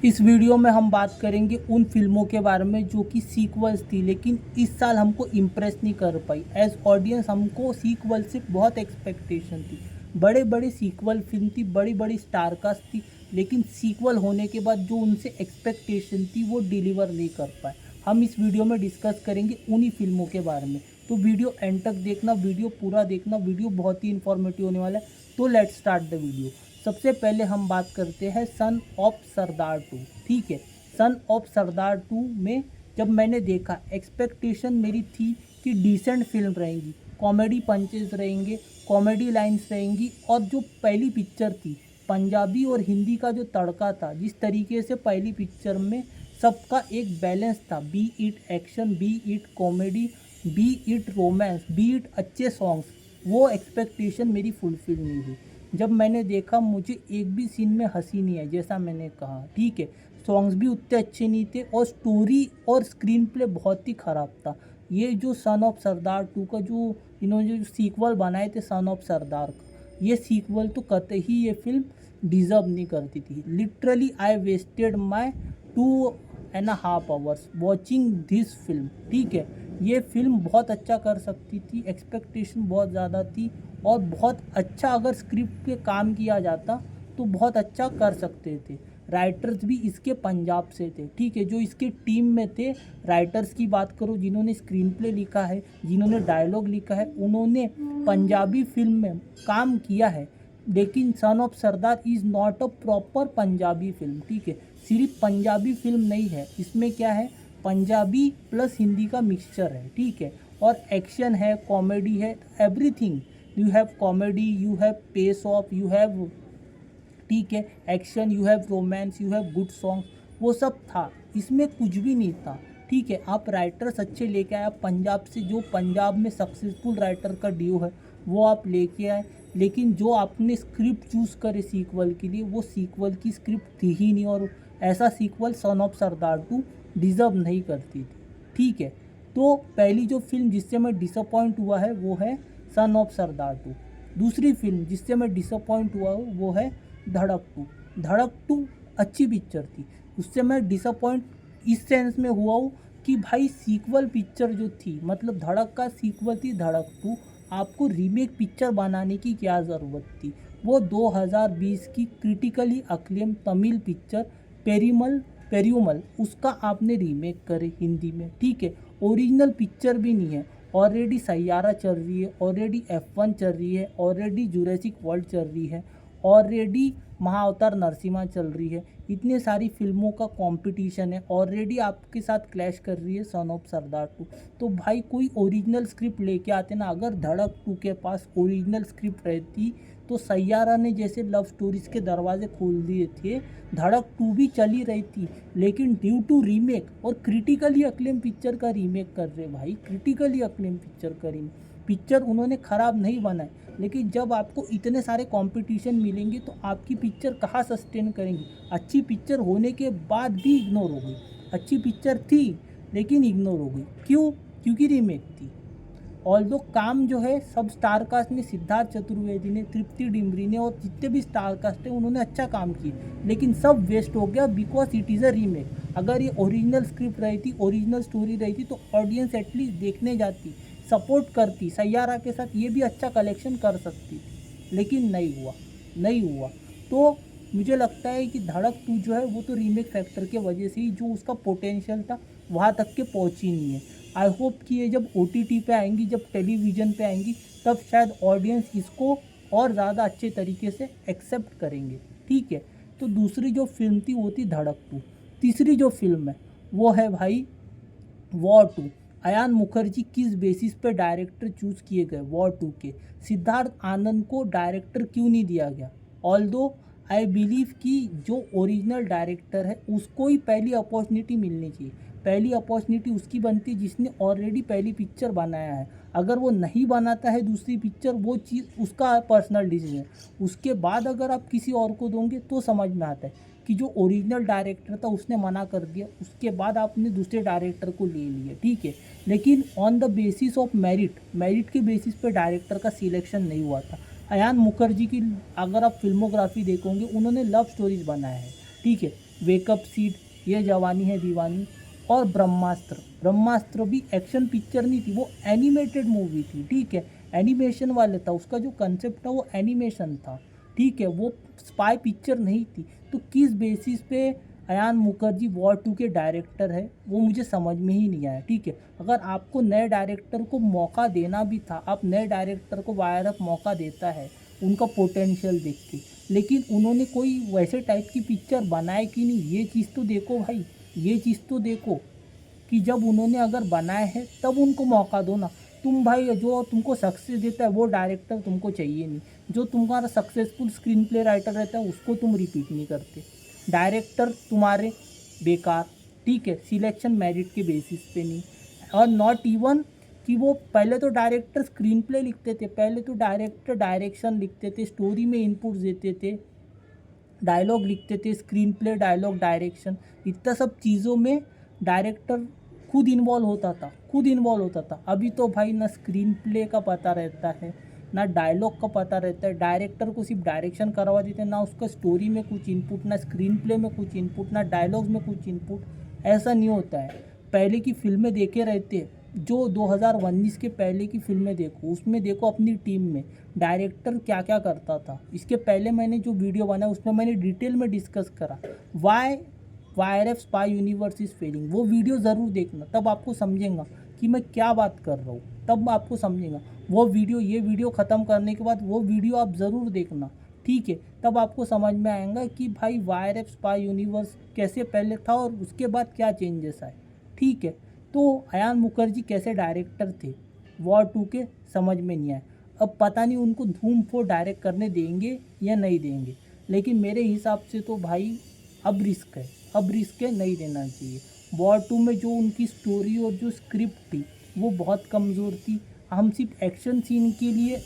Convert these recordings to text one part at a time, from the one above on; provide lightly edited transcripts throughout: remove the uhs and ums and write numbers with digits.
इस वीडियो में हम बात करेंगे उन फिल्मों के बारे में जो कि सीक्वल्स थी लेकिन इस साल हमको इम्प्रेस नहीं कर पाई। एज ऑडियंस हमको सीक्वल से बहुत एक्सपेक्टेशन थी। बड़े बड़े सीक्वल फिल्म थी, बड़ी बड़ी स्टारकास्ट थी, लेकिन सीक्वल होने के बाद जो उनसे एक्सपेक्टेशन थी वो डिलीवर नहीं कर पाए। हम इस वीडियो में डिस्कस करेंगे उन्हीं फिल्मों के बारे में, तो वीडियो एंड तक देखना, वीडियो पूरा देखना। वीडियो बहुत ही इन्फॉर्मेटिव होने वाला है। तो लेट्स स्टार्ट द वीडियो। सबसे पहले हम बात करते हैं सन ऑफ सरदार 2। ठीक है, सन ऑफ सरदार 2 में जब मैंने देखा, एक्सपेक्टेशन मेरी थी कि डिसेंट फिल्म रहेंगी, कॉमेडी पंचेस रहेंगे, कॉमेडी लाइन्स रहेंगी, और जो पहली पिक्चर थी पंजाबी और हिंदी का जो तड़का था, जिस तरीके से पहली पिक्चर में सबका एक बैलेंस था, B it action, B it comedy, B it romance, B it अच्छे सॉन्ग्स, वो एक्सपेक्टेशन मेरी फुलफिल नहीं हुई। जब मैंने देखा मुझे एक भी सीन में हंसी नहीं आई, जैसा मैंने कहा। ठीक है, सॉन्ग्स भी उतने अच्छे नहीं थे और स्टोरी और स्क्रीन प्ले बहुत ही ख़राब था। ये जो सन ऑफ सरदार 2 का जो इन्होंने जो सीक्वल बनाए थे सन ऑफ सरदार का, ये सीक्वल तो कतई ही ये फिल्म डिज़र्व नहीं करती थी। Literally I wasted my 2.5 hours watching this film. ठीक है, ये फिल्म बहुत अच्छा कर सकती थी, एक्सपेक्टेशन बहुत ज़्यादा थी, और बहुत अच्छा अगर स्क्रिप्ट पे काम किया जाता तो बहुत अच्छा कर सकते थे। राइटर्स भी इसके पंजाब से थे। ठीक है, जो इसके टीम में थे, राइटर्स की बात करो, जिन्होंने स्क्रीन प्ले लिखा है, जिन्होंने डायलॉग लिखा है, उन्होंने पंजाबी फिल्म में काम किया है। लेकिन सन of Sardar is not a proper Punjabi film. ठीक है, सिर्फ पंजाबी फिल्म नहीं है, इसमें क्या है, पंजाबी प्लस हिंदी का मिक्सचर है। ठीक है, और एक्शन है, कॉमेडी है, everything. You have comedy, you have pace off, you have, ठीक है, action, you have romance, you have good song, वो सब था। इसमें कुछ भी नहीं था। ठीक है, आप राइटर्स अच्छे लेके आए, आप पंजाब से, जो पंजाब में सक्सेसफुल राइटर का ड्यू है वो आप लेके आए, लेकिन जो आपने स्क्रिप्ट चूज़ करे सीक्वल के लिए, वो सीक्वल की स्क्रिप्ट थी ही नहीं, और ऐसा sequel son of Sardar 2 deserve नहीं करती थी। ठीक है, तो पहली जो फिल्म जिससे मैं डिसअपॉइंट हुआ है वो है सन ऑफ सरदार 2। दूसरी फिल्म जिससे मैं डिसअपॉइंट हुआ हूँ वो है धड़क 2। धड़क 2 अच्छी पिक्चर थी, उससे मैं डिसअपॉइंट इस सेंस में हुआ हूँ कि भाई सीक्वल पिक्चर जो थी, मतलब धड़क का सीक्वल थी धड़क 2, आपको रीमेक पिक्चर बनाने की क्या ज़रूरत थी। वो 2020 की critically acclaim Tamil picture Perumal उसका आपने रीमेक करे हिंदी में। ठीक है, ओरिजिनल पिक्चर भी नहीं है। ऑलरेडी सैयारा चल रही है, ऑलरेडी F1 चल रही है, ऑलरेडी जुरासिक वर्ल्ड चल रही है, ऑलरेडी महाअवतार नरसिम्हा चल रही है। इतने सारी फिल्मों का कंपटीशन है, ऑलरेडी आपके साथ क्लैश कर रही है सन ऑफ सरदार 2। तो भाई कोई ओरिजिनल स्क्रिप्ट लेके आते ना। अगर धड़क 2 के पास ओरिजिनल स्क्रिप्ट रहती तो सैयारा ने जैसे लव स्टोरीज के दरवाजे खोल दिए थे, धड़क 2 भी चली रही थी। लेकिन ड्यू टू रीमेक, और क्रिटिकली अक्लेम पिक्चर का रीमेक कर रहे भाई, क्रिटिकली अक्लेम पिक्चर का रीमेक। पिक्चर उन्होंने ख़राब नहीं बनाए, लेकिन जब आपको इतने सारे कंपटीशन मिलेंगे तो आपकी पिक्चर कहाँ सस्टेन करेंगी। अच्छी पिक्चर होने के बाद भी इग्नोर हो गई। अच्छी पिक्चर थी लेकिन इग्नोर हो गई, क्यों? क्योंकि रीमेक थी। ऑल्दो काम जो है सब स्टार कास्ट ने, सिद्धार्थ चतुर्वेदी ने, तृप्ति डिमरी ने, और जितने भी स्टार कास्ट हैं उन्होंने अच्छा काम किया, लेकिन सब वेस्ट हो गया because it is a remake. अगर ये ओरिजिनल स्क्रिप्ट रही थी, ओरिजिनल स्टोरी रही थी, तो ऑडियंस एटलीस्ट देखने जाती, सपोर्ट करती, सैयारा के साथ ये भी अच्छा कलेक्शन कर सकती थी, लेकिन नहीं हुआ, नहीं हुआ। तो मुझे लगता है कि धड़क 2 जो है वो तो रीमेक फैक्टर के वजह से ही, जो उसका पोटेंशियल था वहाँ तक के पहुँची नहीं है। आई होप कि ये जब OTT पे आएंगी, जब टेलीविज़न पे आएंगी, तब शायद ऑडियंस इसको और ज़्यादा अच्छे तरीके से एक्सेप्ट करेंगे। ठीक है, तो दूसरी जो फिल्म थी वो थी धड़क 2। तीसरी जो फिल्म है वो है भाई वॉर 2। अयान मुखर्जी किस बेसिस पे डायरेक्टर चूज़ किए गए वॉर 2 के? सिद्धार्थ आनंद को डायरेक्टर क्यों नहीं दिया गया? ऑल्दो आई बिलीव कि जो ओरिजिनल डायरेक्टर है उसको ही पहली अपॉर्चुनिटी मिलनी चाहिए। पहली अपॉर्चुनिटी उसकी बनती है जिसने ऑलरेडी पहली पिक्चर बनाया है। अगर वो नहीं बनाता है दूसरी पिक्चर, वो चीज़ उसका पर्सनल डिसीजन। उसके बाद अगर आप किसी और को दोगे तो समझ में आता है कि जो ओरिजिनल डायरेक्टर था उसने मना कर दिया, उसके बाद आपने दूसरे डायरेक्टर को ले लिया। ठीक है, लेकिन on the basis of merit के बेसिस पे डायरेक्टर का सिलेक्शन नहीं हुआ था। अयान मुखर्जी की अगर आप फिल्मोग्राफी देखोगे, उन्होंने लव स्टोरीज बनाया है, ठीक है, वेकअप सीट, ये जवानी है दीवानी, और ब्रह्मास्त्र। ब्रह्मास्त्र भी एक्शन पिक्चर नहीं थी, वो एनिमेटेड मूवी थी, ठीक है, एनिमेशन वाले था, उसका जो कंसेप्ट था वो एनिमेशन था, ठीक है, वो स्पाई पिक्चर नहीं थी। तो किस बेसिस पे अयान मुखर्जी वॉर 2 के डायरेक्टर है, वो मुझे समझ में ही नहीं आया, ठीक है। अगर आपको नए डायरेक्टर को मौका देना भी था, आप नए डायरेक्टर को वायर मौका देता है उनका पोटेंशियल देख के, लेकिन उन्होंने कोई वैसे टाइप की पिक्चर बनाए कि नहीं, ये चीज़ तो देखो भाई, ये चीज़ तो देखो कि जब उन्होंने अगर बनाए हैं तब उनको मौका दो ना। तुम भाई जो तुमको सक्सेस देता है वो डायरेक्टर तुमको चाहिए नहीं, जो तुम्हारा सक्सेसफुल स्क्रीन प्ले राइटर रहता है उसको तुम रिपीट नहीं करते। डायरेक्टर तुम्हारे बेकार, ठीक है, सिलेक्शन मेरिट के बेसिस पे नहीं, और नॉट इवन कि वो पहले तो डायरेक्टर स्क्रीन प्ले लिखते थे, पहले तो डायरेक्टर डायरेक्शन लिखते थे, स्टोरी में इनपुट देते थे, डायलॉग लिखते थे, स्क्रीन प्ले, डायलॉग, डायरेक्शन, इतना सब चीज़ों में डायरेक्टर खुद इन्वॉल्व होता था, खुद इन्वॉल्व होता था। अभी तो भाई ना स्क्रीन प्ले का पता रहता है, ना डायलॉग का पता रहता है, डायरेक्टर को सिर्फ डायरेक्शन करवा देते हैं, ना उसका स्टोरी में कुछ इनपुट, ना स्क्रीन प्ले में कुछ इनपुट, ना डायलॉग्स में कुछ इनपुट, ऐसा नहीं होता है। पहले की फिल्में देखे रहते, जो 2019 के पहले की फिल्में देखो, उसमें देखो अपनी टीम में डायरेक्टर क्या क्या करता था। इसके पहले मैंने जो वीडियो बनाया उसमें मैंने डिटेल में डिस्कस करा Y YRF spy universe is failing, वो वीडियो ज़रूर देखना, तब आपको समझेगा कि मैं क्या बात कर रहा हूँ, तब आपको समझेगा वो वीडियो। ये वीडियो ख़त्म करने के बाद वो वीडियो आप ज़रूर देखना, ठीक है, तब आपको समझ में आएगा कि भाई वायरएफ स्पाई यूनिवर्स कैसे पहले था और उसके बाद क्या चेंजेस आए, ठीक है। तो अयान मुखर्जी कैसे डायरेक्टर थे वॉर 2 के, समझ में नहीं आया। अब पता नहीं उनको धूम 4 डायरेक्ट करने देंगे या नहीं देंगे, लेकिन मेरे हिसाब से तो भाई अब रिस्क है, अब रिस्क है, नहीं देना चाहिए। वॉर 2 में जो उनकी स्टोरी और जो स्क्रिप्ट थी वो बहुत कमज़ोर थी। हम सिर्फ एक्शन सीन के लिए,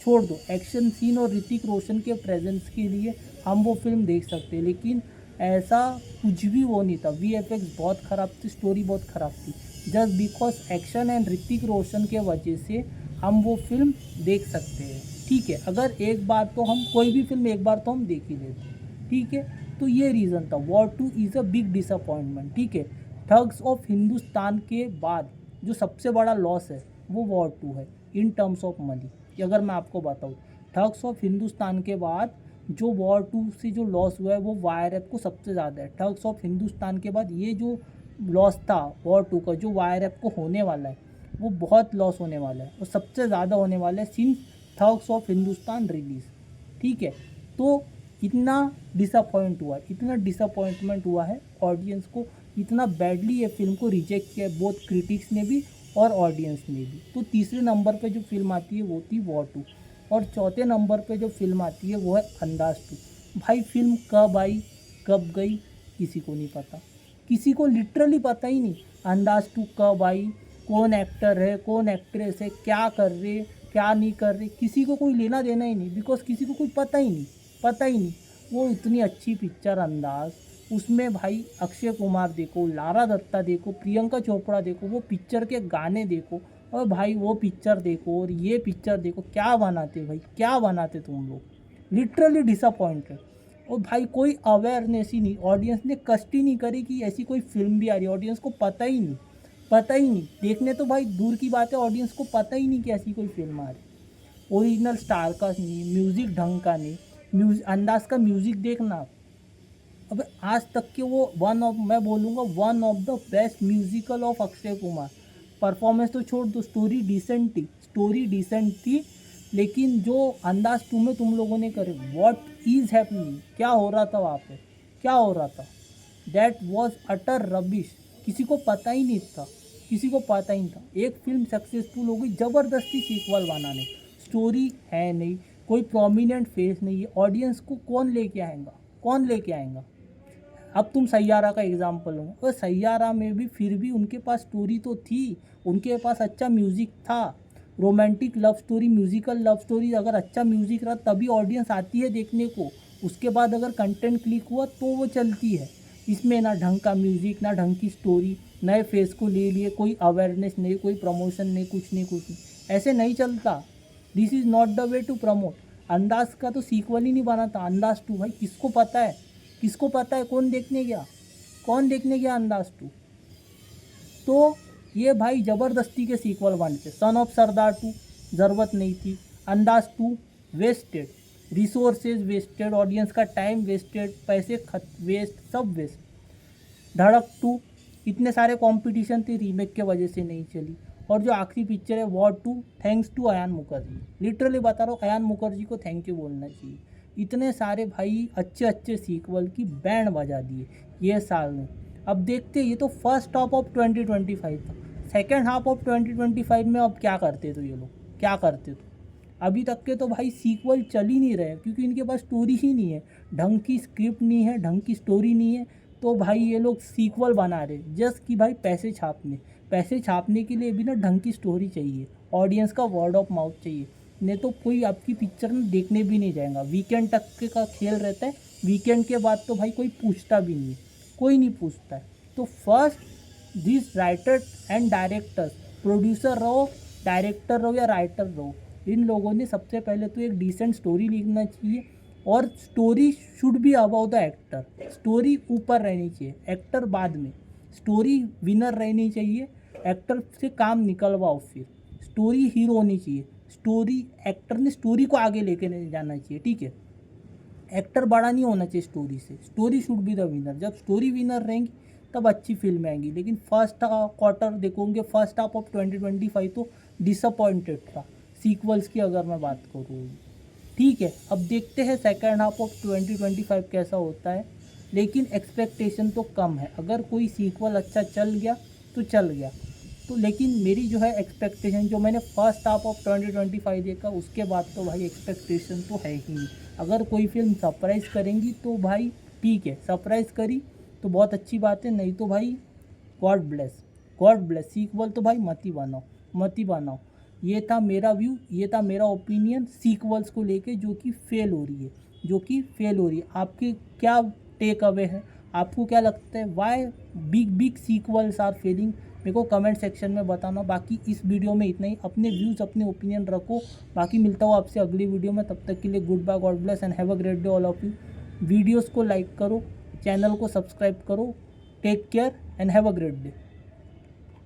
छोड़ दो एक्शन सीन और ऋतिक रोशन के प्रेजेंस के लिए हम वो फिल्म देख सकते हैं, लेकिन ऐसा कुछ भी वो नहीं था। वीएफएक्स बहुत ख़राब थी, स्टोरी बहुत ख़राब थी, just because action and Hrithik Roshan के वजह से हम वो फिल्म देख सकते हैं, ठीक है। अगर एक बार तो हम कोई भी फिल्म एक बार तो हम देख ही लेते हैं, ठीक है। तो ये रीज़न था, war 2 is a big disappointment, ठीक है। ठग्स ऑफ हिंदुस्तान के बाद जो सबसे बड़ा लॉस है वो वॉर 2 है इन टर्म्स ऑफ मनी। अगर मैं आपको बताऊँ, ठग्स ऑफ हिंदुस्तान के बाद जो वॉर 2 से जो लॉस हुआ है वो वायरएफ को सबसे ज़्यादा है। ठग्स ऑफ हिंदुस्तान के बाद ये जो लॉस था वॉर 2 का, जो वायरएफ को होने वाला है वो बहुत लॉस होने वाला है और सबसे ज़्यादा होने वाला है since thugs of Hindustan release, ठीक है। तो इतना डिसअपॉइंट हुआ, इतना डिसअपॉइंटमेंट हुआ है ऑडियंस को, इतना बैडली ये फिल्म को रिजेक्ट किया है बोथ क्रिटिक्स ने भी और ऑडियंस ने भी। तो तीसरे नंबर पे जो फिल्म आती है वो थी वॉर 2, और चौथे नंबर पे जो फिल्म आती है वो है अंदाज 2। भाई फिल्म कब आई कब गई किसी को नहीं पता, किसी को लिटरली पता ही नहीं अंदाज 2 कब आई, कौन एक्टर है, कौन एक्ट्रेस है, क्या कर रहे क्या नहीं कर रहे, किसी को कोई लेना देना ही नहीं, बिकॉज किसी को कोई पता ही नहीं, पता ही नहीं। वो इतनी अच्छी पिक्चर अंदाज, उसमें भाई अक्षय कुमार देखो, लारा दत्ता देखो, प्रियंका चोपड़ा देखो, वो पिक्चर के गाने देखो, और भाई वो पिक्चर देखो और ये पिक्चर देखो, क्या बनाते भाई, क्या बनाते तुम लोग, लिटरली डिसअपॉइंटेड। और भाई कोई अवेयरनेस ही नहीं, ऑडियंस ने कष्ट ही नहीं करी कि ऐसी कोई फिल्म भी आ रही है, ऑडियंस को पता ही नहीं, पता ही नहीं, देखने तो भाई दूर की बात है, ऑडियंस को पता ही नहीं कि ऐसी कोई फिल्म आ रही। ओरिजिनल स्टार का नहीं, म्यूज़िक ढंग का नहीं, अंदाज का म्यूज़िक देखना। अब आज तक के वो मैं बोलूँगा one of the best musical of Akshay Kumar. Performance तो छोड़ दो, स्टोरी डिसेंट थी, स्टोरी डिसेंट थी, लेकिन जो अंदाज 2 में तुम लोगों ने करे, व्हाट इज़ हैपनिंग, क्या हो रहा था वहाँ पे, क्या हो रहा था, दैट वॉज अटर रबिश। किसी को पता ही नहीं था, किसी को पता ही नहीं था। एक फिल्म सक्सेसफुल हो गई, ज़बरदस्ती सीक्वल बनाने, स्टोरी है नहीं, कोई प्रोमिनेंट फेस नहीं है, ऑडियंस को कौन लेके आएगा, कौन लेके आएगा। अब तुम सैयारा का एग्जाम्पल लो, और सैयारा में भी फिर भी उनके पास स्टोरी तो थी, उनके पास अच्छा म्यूज़िक था, romantic love story, musical love story, अगर अच्छा म्यूज़िक रहा तभी ऑडियंस आती है देखने को, उसके बाद अगर कंटेंट क्लिक हुआ तो वो चलती है। इसमें ना ढंग का म्यूज़िक, ना ढंग की स्टोरी, नए फेस को ले लिए, कोई अवेयरनेस नहीं, कोई प्रमोशन नहीं, कुछ नहीं, कुछ नहीं, ऐसे नहीं चलता। This is not the way to promote. अंदाज का तो सीक्वल ही नहीं बना था, अंदाज 2 भाई किसको पता है, किसको पता है कौन देखने गया अंदाज 2? तो ये भाई ज़बरदस्ती के सीक्वल बनते। सन ऑफ सरदार 2 ज़रूरत नहीं थी। अंदाज 2 वेस्टेड, रिसोर्सेज वेस्टेड, ऑडियंस का टाइम वेस्टेड, पैसे वेस्ट, सब वेस्ट। धड़क 2 इतने सारे कंपटीशन थे, रीमेक के वजह से नहीं चली। और जो आखिरी पिक्चर है War 2, thanks to Ayan Mukerji, literally बता रहा हूँ, अयान मुखर्जी को थैंक यू बोलना चाहिए। इतने सारे भाई अच्छे सीक्वल की बैंड बजा दिए ये साल में। अब देखते, ये तो फर्स्ट हाफ ऑफ 2025 था। सेकेंड हाफ ऑफ 2025 में अब क्या करते तो ये लोग, क्या करते तो? अभी तक के तो भाई सीक्वल चल ही नहीं रहे, क्योंकि इनके पास स्टोरी ही नहीं है, ढंग की स्क्रिप्ट नहीं है, ढंग की स्टोरी नहीं है। तो भाई ये लोग सीक्वल बना रहे जस्ट कि भाई पैसे छापने के लिए भी ना ढंग की स्टोरी चाहिए, ऑडियंस का वर्ड ऑफ माउथ चाहिए, नहीं तो कोई आपकी पिक्चर में देखने भी नहीं जाएगा। वीकेंड तक के का खेल रहता है, वीकेंड के बाद तो भाई कोई पूछता भी नहीं है, कोई नहीं पूछता है। तो first this writer and directors, producer रहो, डायरेक्टर रहो या राइटर रहो, इन लोगों ने सबसे पहले तो एक डिसेंट स्टोरी लिखना चाहिए, और story should be about the actor. Story ऊपर रहनी चाहिए, एक्टर बाद में। स्टोरी विनर रहनी चाहिए, एक्टर से काम निकलवाओ, फिर स्टोरी हीरो होनी चाहिए। स्टोरी, एक्टर ने स्टोरी को आगे लेके जाना चाहिए, ठीक है। एक्टर बड़ा नहीं होना चाहिए स्टोरी से, story should be the winner. जब स्टोरी विनर रहेंगी तब अच्छी फिल्म आएंगी। लेकिन फर्स्ट क्वार्टर देखोगे, फर्स्ट हाफ ऑफ 2025 तो डिसअपॉइंटेड था सीक्वल्स की अगर मैं बात करूँ। ठीक है, अब देखते हैं सेकेंड हाफ ऑफ 2025 कैसा होता है, लेकिन एक्सपेक्टेशन तो कम है। अगर कोई सीक्वल अच्छा चल गया तो चल गया, तो लेकिन मेरी जो है एक्सपेक्टेशन, जो मैंने फर्स्ट हाफ ऑफ 2025 देखा उसके बाद तो भाई एक्सपेक्टेशन तो है ही नहीं। अगर कोई फिल्म सरप्राइज़ करेंगी तो भाई ठीक है, सरप्राइज़ करी तो बहुत अच्छी बात है, नहीं तो भाई गॉड ब्लेस। सीक्वल तो भाई मत ही बनाओ। ये था मेरा व्यू, ये था मेरा ओपिनियन सीक्वल्स को लेके जो कि फेल हो रही है। आपके क्या टेक अवे है? आपको क्या लगता है why big sequels are failing? मेरे को कमेंट सेक्शन में बताना। बाकी इस वीडियो में इतना ही। अपने व्यूज़, अपने ओपिनियन रखो। बाकी मिलता हूँ आपसे अगली वीडियो में, तब तक के लिए good bye, God bless and have a great day all of you. Videos को लाइक करो, चैनल को सब्सक्राइब करो। Take care and have a great day.